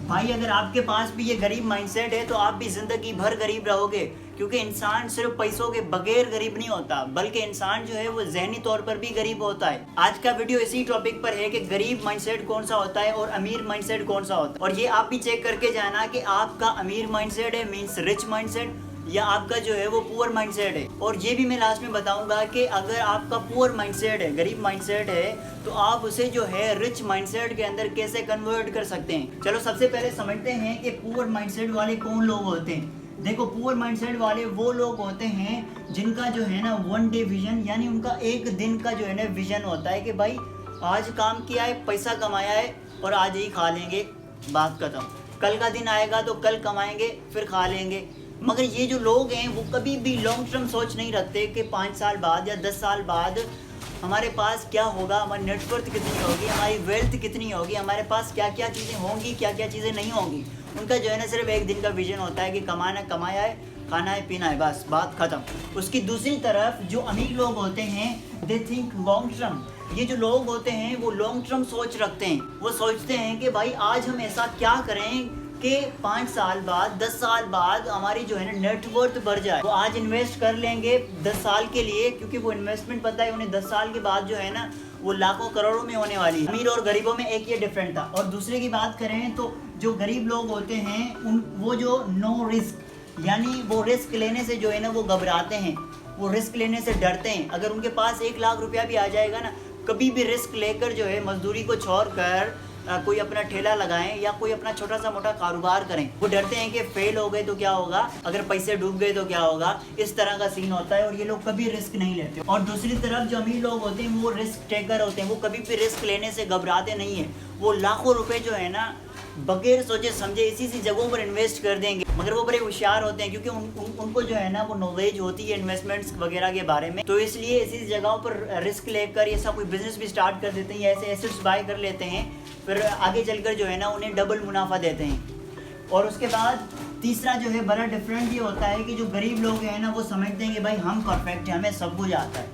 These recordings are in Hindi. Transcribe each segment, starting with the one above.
भाई अगर आपके पास भी ये गरीब माइंडसेट है तो आप भी जिंदगी भर गरीब रहोगे, क्योंकि इंसान सिर्फ पैसों के बगैर गरीब नहीं होता, बल्कि इंसान जो है वो ज़हनी तौर पर भी गरीब होता है। आज का वीडियो इसी टॉपिक पर है कि गरीब माइंडसेट कौन सा होता है और अमीर माइंडसेट कौन सा होता है। और ये आप भी चेक करके जाना कि आपका अमीर माइंडसेट है मीन्स रिच माइंडसेट, या आपका जो है वो पुअर माइंडसेट है। और ये भी मैं लास्ट में बताऊंगा कि अगर आपका पुअर माइंडसेट है, गरीब माइंडसेट है, तो आप उसे जो है रिच माइंडसेट के अंदर कैसे कन्वर्ट कर सकते हैं। चलो सबसे पहले समझते हैं कि पुअर माइंडसेट वाले कौन लोग होते हैं। देखो, पुअर माइंडसेट वाले वो लोग होते हैं जिनका जो है ना वन डे विजन, यानी उनका एक दिन का जो है ना विजन होता है कि भाई आज काम किया है, पैसा कमाया है और आज ही खा लेंगे, बात खत्म। कल का दिन आएगा तो कल कमाएंगे फिर खा लेंगे। मगर ये जो लोग हैं वो कभी भी लॉन्ग टर्म सोच नहीं रखते कि 5 साल बाद या 10 साल बाद हमारे पास क्या होगा, हमारी नेटवर्थ कितनी होगी, हमारी वेल्थ कितनी होगी, हमारे पास क्या क्या चीज़ें होंगी, क्या क्या चीज़ें नहीं होंगी। उनका जो है ना सिर्फ एक दिन का विजन होता है कि कमाना कमाया है, खाना है पीना है, बस बात ख़त्म। उसकी दूसरी तरफ जो अमीर लोग होते हैं दे थिंक लॉन्ग टर्म। ये जो लोग होते हैं वो लॉन्ग टर्म सोच रखते हैं। वो सोचते हैं कि भाई आज हम ऐसा क्या करें कि 5 साल बाद 10 साल बाद हमारी जो है ना नेटवर्थ बढ़ जाए। तो आज इन्वेस्ट कर लेंगे 10 साल के लिए, क्योंकि वो इन्वेस्टमेंट पता है उन्हें 10 साल के बाद जो है ना वो लाखों करोड़ों में होने वाली है। अमीर और गरीबों में एक ये डिफरेंट था। और दूसरे की बात करें तो जो गरीब लोग होते हैं वो जो नो रिस्क, यानी वो रिस्क लेने से जो है ना वो घबराते हैं, वो रिस्क लेने से डरते हैं। अगर उनके पास 1 लाख रुपया भी आ जाएगा ना, कभी भी रिस्क लेकर जो है मजदूरी को छोड़कर कोई अपना ठेला लगाएं या कोई अपना छोटा सा मोटा कारोबार करें। वो डरते हैं कि फेल हो गए तो क्या होगा, अगर पैसे डूब गए तो क्या होगा, इस तरह का सीन होता है। और ये लोग कभी रिस्क नहीं लेते। और दूसरी तरफ जो अमीर लोग होते हैं वो रिस्क टेकर होते हैं, वो कभी भी रिस्क लेने से घबराते नहीं है। वो लाखों रुपए जो है ना बगैर सोचे समझे इसी जगहों पर इन्वेस्ट कर देंगे। मगर वो बड़े होशियार होते हैं, क्योंकि उनको जो है ना वो नॉलेज होती है इन्वेस्टमेंट्स वगैरह के बारे में। तो इसलिए ऐसी जगहों पर रिस्क लेकर ऐसा कोई बिजनेस भी स्टार्ट कर देते हैं या ऐसे एसेट्स बाय कर लेते हैं, फिर आगे चलकर जो है ना उन्हें डबल मुनाफा देते हैं। और उसके बाद तीसरा जो है बड़ा डिफरेंट ये होता है कि जो गरीब लोग हैं ना वो समझते हैं कि भाई हम परफेक्ट हैं, हमें सब कुछ आता है।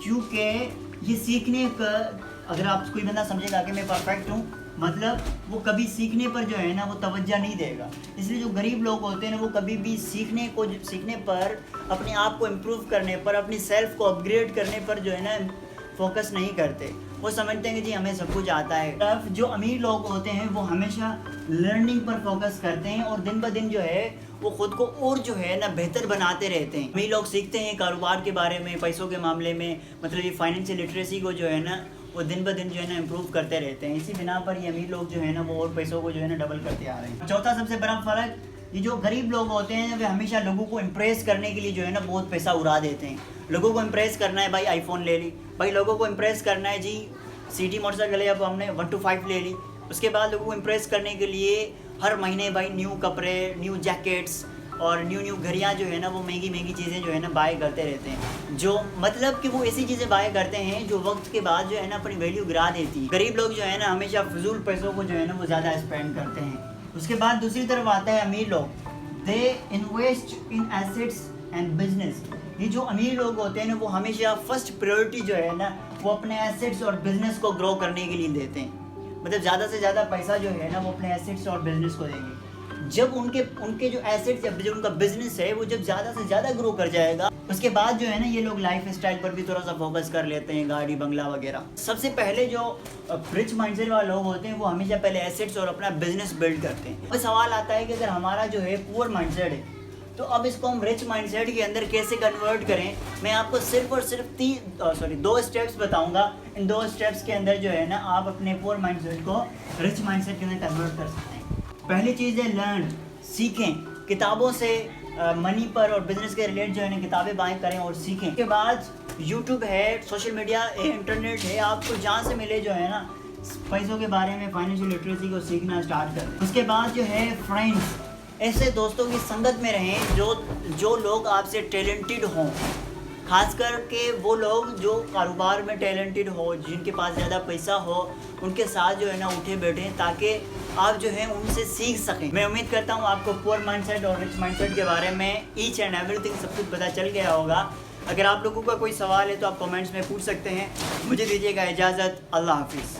क्योंकि ये सीखने का, अगर आप कोई बंदा समझेगा कि मैं परफेक्ट हूँ, मतलब वो कभी सीखने पर जो है ना वो तवज्जो नहीं देगा। इसलिए जो गरीब लोग होते हैं ना वो कभी भी सीखने पर, अपने आप को इम्प्रूव करने पर, अपनी सेल्फ को अपग्रेड करने पर जो है ना फोकस नहीं करते। वो समझते हैं कि जी हमें सब कुछ आता है। तब जो अमीर लोग होते हैं वो हमेशा लर्निंग पर फोकस करते हैं और दिन ब दिन जो है वो खुद को और जो है ना बेहतर बनाते रहते हैं। अमीर लोग सीखते हैं कारोबार के बारे में, पैसों के मामले में, मतलब ये फाइनेंशियल लिटरेसी को जो है ना वो दिन ब दिन जो है ना इम्प्रूव करते रहते हैं। इसी बिना पर ये अमीर लोग जो है ना वो और पैसों को जो है ना डबल करते आ रहे हैं। चौथा सबसे बड़ा फ़र्क, ये जो गरीब लोग होते हैं वे हमेशा लोगों को इम्प्रेस करने के लिए जो है ना बहुत पैसा उड़ा देते हैं। लोगों को इम्प्रेस करना है, भाई आईफोन ले ली, भाई लोगों को इम्प्रेस करना है जी सिटी मोटरसाइकिल ले, अब हमने 125 ले ली। उसके बाद लोगों को इम्प्रेस करने के लिए हर महीने भाई न्यू कपड़े, न्यू जैकेट्स और न्यू घड़ियाँ जो है ना वो महंगी चीज़ें जो है ना बाय करते रहते हैं। जो मतलब कि वो ऐसी चीज़ें बाय करते हैं जो वक्त के बाद जो है ना अपनी वैल्यू गिरा देती है। गरीब लोग जो है ना हमेशा फजूल पैसों को जो है ना वो ज़्यादा स्पेंड करते हैं। उसके बाद दूसरी तरफ आता है अमीर लोग, they invest in assets and business. ये जो अमीर लोग होते हैं ना वो हमेशा फर्स्ट प्रायोरिटी जो है ना वो अपने एसेट्स और बिजनेस को ग्रो करने के लिए देते हैं। मतलब ज़्यादा से ज़्यादा पैसा जो है ना वो अपने एसेट्स और बिजनेस को देंगे। जब उनके जो एसेट्स या जो उनका बिजनेस है वो जब ज़्यादा से ज़्यादा ग्रो कर जाएगा, उसके बाद जो है ना ये लोग लाइफ स्टाइल पर भी थोड़ा सा फोकस कर लेते हैं, गाड़ी बंगला वगैरह। सबसे पहले जो रिच माइंडसेट वाले लोग होते हैं वो हमेशा पहले एसेट्स और अपना बिजनेस बिल्ड करते हैं। अब सवाल आता है कि अगर हमारा जो है पुअर माइंडसेट है तो अब इसको हम रिच माइंडसेट के अंदर कैसे कन्वर्ट करें। मैं आपको सिर्फ और सिर्फ 2 स्टेप्स बताऊंगा। इन 2 स्टेप्स के अंदर जो है ना आप अपने पुअर माइंडसेट को रिच माइंडसेट के अंदर कन्वर्ट कर सकते हैं। पहली चीज़ है लर्न, सीखें। किताबों से मनी पर और बिजनेस के रिलेटेड जो है ना किताबें बाय करें और सीखें। उसके बाद यूट्यूब है, सोशल मीडिया है, इंटरनेट है, आपको जहाँ से मिले जो है ना पैसों के बारे में, फाइनेंशियल लिटरेसी को सीखना स्टार्ट करें। उसके बाद जो है फ्रेंड्स, ऐसे दोस्तों की संगत में रहें जो लोग आपसे टैलेंटेड हों, खास करके वो लोग जो कारोबार में टैलेंटेड हो, जिनके पास ज़्यादा पैसा हो, उनके साथ जो है ना उठे बैठें ताकि आप जो है उनसे सीख सकें। मैं उम्मीद करता हूँ आपको पुअर माइंडसेट और रिच माइंडसेट के बारे में ईच एंड एवरीथिंग सब कुछ पता चल गया होगा। अगर आप लोगों का कोई सवाल है तो आप कमेंट्स में पूछ सकते हैं। मुझे दीजिएगा इजाज़त। अल्लाह हाफिज़।